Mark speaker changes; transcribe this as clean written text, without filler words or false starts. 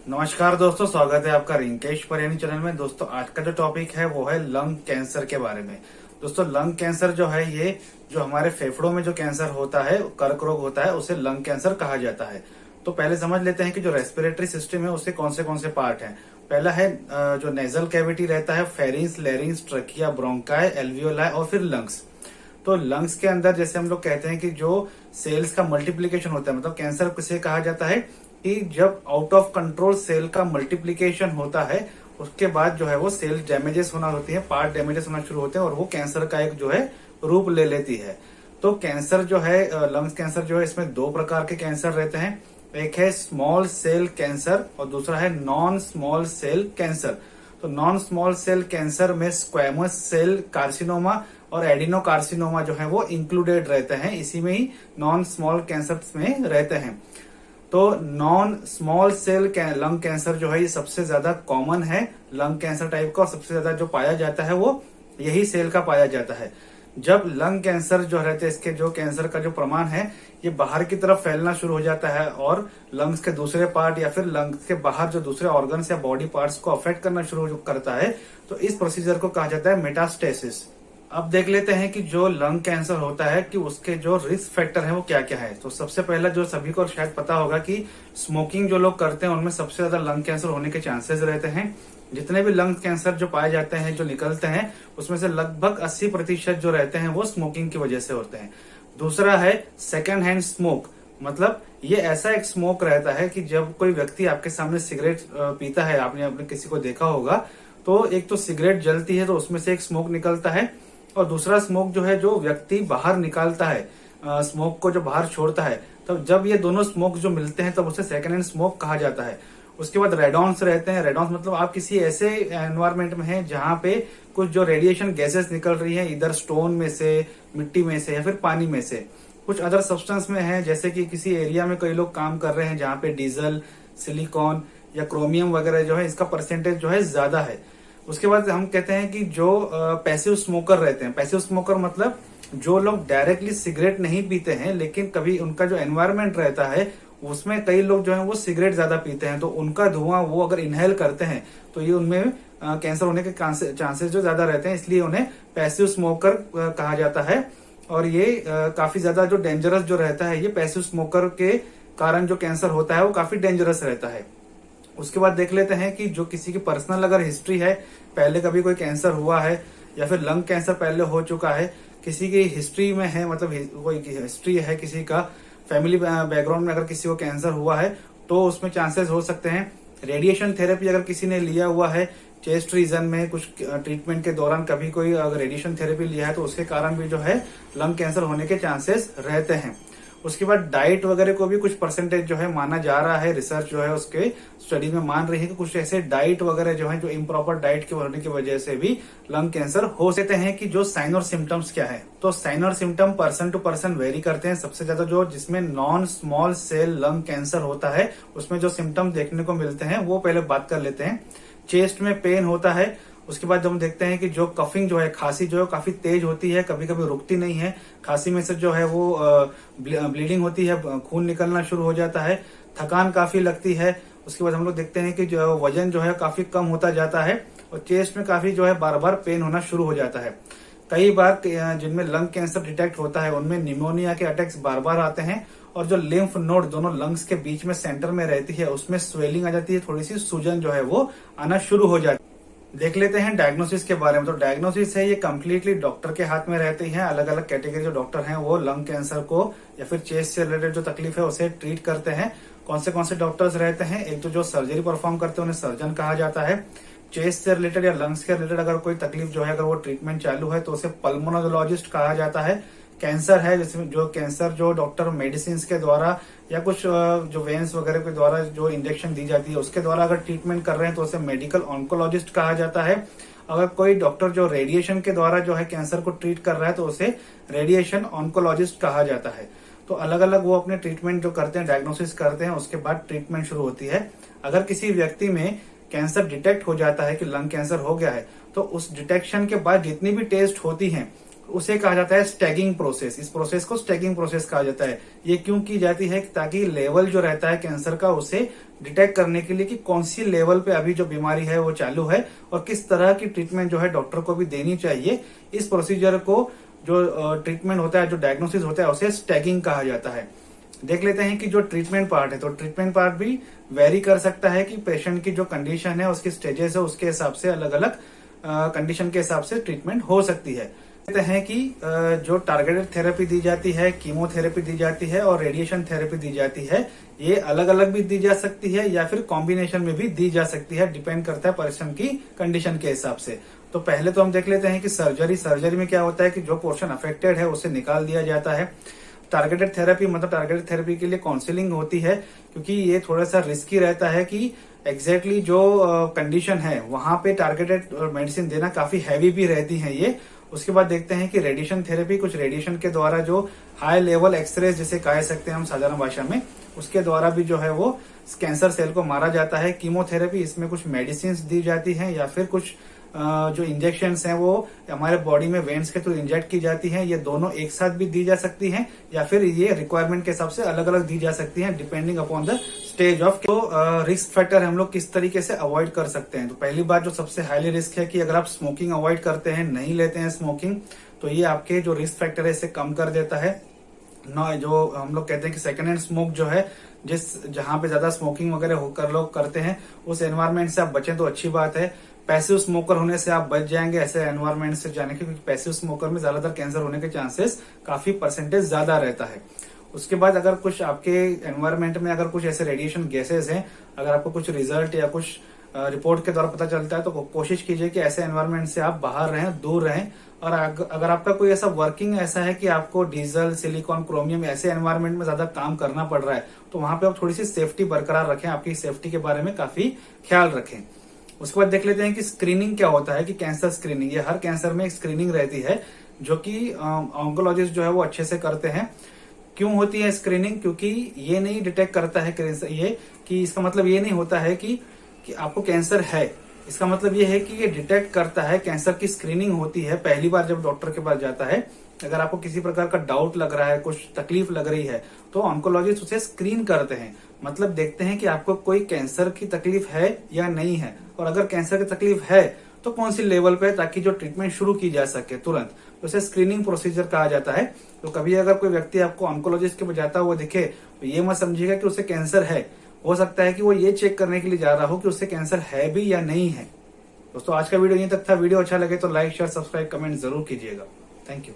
Speaker 1: नमस्कार दोस्तों, स्वागत है आपका रिंकेश परियानी चैनल में। दोस्तों आज का जो टॉपिक है वो है लंग कैंसर के बारे में। दोस्तों लंग कैंसर जो है ये जो हमारे फेफड़ों में जो कैंसर होता है, कर्क रोग होता है, उसे लंग कैंसर कहा जाता है। तो पहले समझ लेते हैं कि जो रेस्पिरेटरी सिस्टम है उससे कौन से पार्ट हैं। पहला है जो नेजल कैविटी रहता है, फेरिंग्स, लैरिंग्स, ट्रकिया, ब्रोंकाई, एल्वियोलाई और फिर लंग्स। तो लंग्स के अंदर जैसे हम लोग कहते हैं कि जो सेल्स का मल्टीप्लीकेशन होता है, मतलब कैंसर किसे कहा जाता है कि जब आउट ऑफ कंट्रोल सेल का मल्टीप्लीकेशन होता है उसके बाद जो है वो सेल डैमेजेस होना होती है, पार्ट डैमेजेस होना शुरू होते हैं और वो कैंसर का एक जो है रूप ले लेती है। तो कैंसर जो है लंग्स कैंसर जो है इसमें दो प्रकार के कैंसर रहते हैं। एक है स्मॉल सेल कैंसर और दूसरा है नॉन स्मॉल सेल कैंसर। तो नॉन स्मॉल सेल कैंसर में स्क्वैमस सेल कार्सिनोमा और एडिनो कार्सिनोमा जो है वो इंक्लूडेड रहते हैं, इसी में ही नॉन स्मॉल कैंसर में रहते हैं। तो non small cell lung cancer जो है ये सबसे ज्यादा कॉमन है लंग कैंसर टाइप का, और सबसे ज्यादा जो पाया जाता है वो यही सेल का पाया जाता है। जब लंग कैंसर जो रहते हैं इसके जो कैंसर का जो प्रमाण है ये बाहर की तरफ फैलना शुरू हो जाता है और लंग्स के दूसरे पार्ट या फिर लंग्स के बाहर जो दूसरे ऑर्गन्स या बॉडी पार्ट्स को अफेक्ट करना शुरू करता है, तो इस प्रोसीजर को कहा जाता है मेटास्टेसिस। अब देख लेते हैं कि जो लंग कैंसर होता है कि उसके जो रिस्क फैक्टर है वो क्या क्या है। तो सबसे पहला जो सभी को शायद पता होगा कि स्मोकिंग जो लोग करते हैं उनमें सबसे ज्यादा लंग कैंसर होने के चांसेस रहते हैं। जितने भी लंग कैंसर जो पाए जाते हैं, जो निकलते हैं, उसमें से लगभग 80% जो रहते हैं वो स्मोकिंग की वजह से होते हैं। दूसरा है सेकेंड हैंड स्मोक, मतलब ये ऐसा एक स्मोक रहता है कि जब कोई व्यक्ति आपके सामने सिगरेट पीता है, आपने किसी को देखा होगा, तो एक तो सिगरेट जलती है तो उसमें से एक स्मोक निकलता है और दूसरा स्मोक जो है जो व्यक्ति बाहर निकालता है, स्मोक को जो बाहर छोड़ता है, तब जब ये दोनों स्मोक जो मिलते हैं तब उसे सेकेंड हैंड स्मोक कहा जाता है। उसके बाद रेडॉन्स रहते हैं। रेडॉन्स मतलब आप किसी ऐसे एनवायरमेंट में हैं जहां पे कुछ जो रेडिएशन गैसेस निकल रही है, इधर स्टोन में से, मिट्टी में से या फिर पानी में से, कुछ अदर सब्सटेंस में है, जैसे कि किसी एरिया में कई लोग काम कर रहे हैं जहां पे डीजल, सिलिकॉन या क्रोमियम वगैरह जो है इसका परसेंटेज जो है ज्यादा है। उसके बाद हम कहते हैं कि जो पैसिव स्मोकर रहते हैं, पैसिव स्मोकर मतलब जो लोग डायरेक्टली सिगरेट नहीं पीते हैं लेकिन कभी उनका जो एनवायरमेंट रहता है उसमें कई लोग जो है वो सिगरेट ज्यादा पीते हैं, तो उनका धुआं वो अगर इनहेल करते हैं तो ये उनमें कैंसर होने के चांसेस जो ज्यादा रहते हैं, इसलिए उन्हें पैसिव स्मोकर कहा जाता है। और ये काफी ज्यादा जो डेंजरस जो रहता है, ये पैसिव स्मोकर के कारण जो कैंसर होता है वो काफी डेंजरस रहता है। उसके बाद देख लेते हैं कि जो किसी की पर्सनल अगर हिस्ट्री है, पहले कभी कोई कैंसर हुआ है या फिर लंग कैंसर पहले हो चुका है, किसी की हिस्ट्री में है, मतलब कोई हिस्ट्री है किसी का, फैमिली बैकग्राउंड में अगर किसी को कैंसर हुआ है तो उसमें चांसेस हो सकते हैं। रेडिएशन थेरेपी अगर किसी ने लिया हुआ है, चेस्ट रीजन में कुछ ट्रीटमेंट के दौरान कभी कोई अगर रेडिएशन थेरेपी लिया है तो उसके कारण भी जो है लंग कैंसर होने के चांसेस रहते हैं। उसके बाद डाइट वगैरह को भी कुछ परसेंटेज जो है माना जा रहा है, रिसर्च जो है उसके स्टडी में मान रही है कि कुछ ऐसे डाइट वगैरह जो है जो इम्प्रॉपर डाइट के होने की वजह से भी लंग कैंसर हो सकते हैं। कि जो साइन और सिम्टम्स क्या है, तो साइन और symptom person to person vary करते हैं। सबसे ज्यादा जो जिसमें non small cell lung cancer होता है उसमें जो सिम्टम्स देखने को मिलते हैं वो पहले बात कर लेते हैं। चेस्ट में पेन होता है। उसके बाद जब हम देखते हैं कि जो कफिंग जो है, खांसी जो है काफी तेज होती है, कभी कभी रुकती नहीं है, खांसी में से जो है वो ब्लीडिंग होती है, खून निकलना शुरू हो जाता है, थकान काफी लगती है। उसके बाद हम लोग देखते हैं कि जो वजन जो है काफी कम होता जाता है और चेस्ट में काफी जो है बार बार पेन होना शुरू हो जाता है। कई बार जिनमें लंग कैंसर डिटेक्ट होता है उनमें निमोनिया के अटैक्स बार बार आते हैं और जो लिम्फ नोड दोनों लंग्स के बीच में सेंटर में रहती है उसमें स्वेलिंग आ जाती है, थोड़ी सी सूजन जो है वो आना शुरू हो जाती है। देख लेते हैं डायग्नोसिस के बारे में। तो डायग्नोसिस है ये कम्प्लीटली डॉक्टर के हाथ में रहती है। अलग अलग कैटेगरी जो डॉक्टर हैं वो लंग कैंसर को या फिर चेस्ट से रिलेटेड जो तकलीफ है उसे ट्रीट करते हैं। कौन से डॉक्टर्स रहते हैं, एक तो जो सर्जरी परफॉर्म करते हैं उन्हें सर्जन कहा जाता है। चेस्ट से रिलेटेड या लंग्स के रिलेटेड अगर कोई तकलीफ जो है अगर वो ट्रीटमेंट चालू है तो उसे पल्मोनोलॉजिस्ट कहा जाता है। कैंसर है जिसमें जो कैंसर जो डॉक्टर मेडिसिन के द्वारा या कुछ जो वेन्स वगैरह के द्वारा जो इंजेक्शन दी जाती है उसके द्वारा अगर ट्रीटमेंट कर रहे हैं तो उसे मेडिकल ऑन्कोलॉजिस्ट कहा जाता है। अगर कोई डॉक्टर जो रेडिएशन के द्वारा जो है कैंसर को ट्रीट कर रहा है तो उसे रेडिएशन ऑन्कोलॉजिस्ट कहा जाता है। तो अलग अलग वो अपने ट्रीटमेंट जो करते हैं, डायग्नोसिस करते हैं, उसके बाद ट्रीटमेंट शुरू होती है। अगर किसी व्यक्ति में कैंसर डिटेक्ट हो जाता है कि लंग कैंसर हो गया है तो उस डिटेक्शन के बाद जितनी भी टेस्ट होती हैं उसे कहा जाता है स्टैगिंग प्रोसेस। इस प्रोसेस को स्टैगिंग प्रोसेस कहा जाता है। ये क्यों की जाती है? ताकि लेवल जो रहता है कैंसर का उसे डिटेक्ट करने के लिए कि कौन सी लेवल पे अभी जो बीमारी है वो चालू है और किस तरह की ट्रीटमेंट जो है डॉक्टर को भी देनी चाहिए। इस प्रोसीजर को जो ट्रीटमेंट होता है, जो डायग्नोसिस होता है, उसे स्टैगिंग कहा जाता है। देख लेते हैं कि जो ट्रीटमेंट पार्ट है, तो ट्रीटमेंट पार्ट भी वेरी कर सकता है कि पेशेंट की जो कंडीशन है, उसकी स्टेजेस है, उसके हिसाब से अलग अलग कंडीशन के हिसाब से ट्रीटमेंट हो सकती है। कहते हैं कि जो टारगेटेड थेरेपी दी जाती है, कीमोथेरेपी दी जाती है और रेडिएशन थेरेपी दी जाती है, ये अलग अलग भी दी जा सकती है या फिर कॉम्बिनेशन में भी दी जा सकती है। डिपेंड करता है पर्सन की कंडीशन के हिसाब से। तो पहले तो हम देख लेते हैं कि सर्जरी में क्या होता है कि जो पोर्शन अफेक्टेड है उसे निकाल दिया जाता है। टारगेटेड थेरेपी मतलब टारगेटेड थेरेपी के लिए काउंसलिंग होती है, क्योंकि ये थोड़ा सा रिस्की रहता है कि एग्जैक्टली जो कंडीशन है वहां पे टारगेटेड मेडिसिन देना काफी हैवी भी रहती है ये। उसके बाद देखते हैं कि रेडिएशन थेरेपी, कुछ रेडिएशन के द्वारा जो हाई लेवल एक्सरे जिसे कह सकते हैं हम साधारण भाषा में, उसके द्वारा भी जो है वो कैंसर सेल को मारा जाता है। कीमोथेरेपी, इसमें कुछ मेडिसिन दी जाती हैं या फिर कुछ जो इंजेक्शंस हैं वो हमारे बॉडी में वेन्स के थ्रू इंजेक्ट की जाती हैं। ये दोनों एक साथ भी दी जा सकती हैं या फिर ये रिक्वायरमेंट के हिसाब से अलग अलग दी जा सकती हैं, depending upon the stage of. तो रिस्क फैक्टर हम लोग किस तरीके से अवॉइड कर सकते हैं? तो पहली बात जो सबसे हाईली रिस्क है कि अगर आप स्मोकिंग अवॉइड करते हैं, नहीं लेते हैं स्मोकिंग, तो ये आपके जो रिस्क फैक्टर है इसे कम कर देता है। जो हम लोग कहते हैं कि सेकेंड हैंड स्मोक जो है, जहां पे ज्यादा स्मोकिंग वगैरह होकर लोग करते हैं, उस एनवायरमेंट से आप बचें तो अच्छी बात है। पैसिव स्मोकर होने से आप बच जाएंगे ऐसे एनवायरमेंट से जाने के, क्योंकि पैसिव स्मोकर में ज्यादातर कैंसर होने के चांसेस काफी परसेंटेज ज्यादा रहता है। उसके बाद अगर कुछ आपके एनवायरमेंट में अगर कुछ ऐसे रेडिएशन गैसेस हैं, अगर आपको कुछ रिजल्ट या कुछ रिपोर्ट के द्वारा पता चलता है, तो कोशिश कीजिए कि ऐसे एनवायरमेंट से आप बाहर रहें, दूर रहें। और अगर आपका कोई ऐसा वर्किंग ऐसा है कि आपको डीजल, सिलिकॉन, क्रोमियम ऐसे एनवायरमेंट में ज्यादा काम करना पड़ रहा है, तो वहां पे आप थोड़ी सी सेफ्टी बरकरार रखें, आपकी सेफ्टी के बारे में काफी ख्याल रखें। उसके बाद देख लेते हैं कि स्क्रीनिंग क्या होता है, कि कैंसर स्क्रीनिंग, ये हर कैंसर में एक स्क्रीनिंग रहती है जो कि ऑन्कोलॉजिस्ट जो है वो अच्छे से करते हैं। क्यों होती है स्क्रीनिंग? क्योंकि ये नहीं डिटेक्ट करता है कैंसर, ये कि इसका मतलब ये नहीं होता है कि आपको कैंसर है। इसका मतलब ये है कि ये डिटेक्ट करता है। कैंसर की स्क्रीनिंग होती है पहली बार जब डॉक्टर के पास जाता है। अगर आपको किसी प्रकार का डाउट लग रहा है, कुछ तकलीफ लग रही है, तो ऑन्कोलॉजिस्ट उसे स्क्रीन करते हैं। मतलब देखते हैं कि आपको कोई कैंसर की तकलीफ है या नहीं है, और अगर कैंसर की तकलीफ है तो कौन सी लेवल पे, ताकि जो ट्रीटमेंट शुरू की जा सके तुरंत। तो उसे स्क्रीनिंग प्रोसीजर कहा जाता है। तो कभी अगर कोई व्यक्ति आपको ऑन्कोलॉजिस्ट के पास जाता हुआ दिखे, तो ये मत समझिएगा कि उसे कैंसर है। हो सकता है कि वो ये चेक करने के लिए जा रहा हो कि उससे कैंसर है भी या नहीं है। दोस्तों आज का वीडियो यहीं तक था। वीडियो अच्छा लगे तो लाइक, शेयर, सब्सक्राइब, कमेंट जरूर कीजिएगा। Thank you.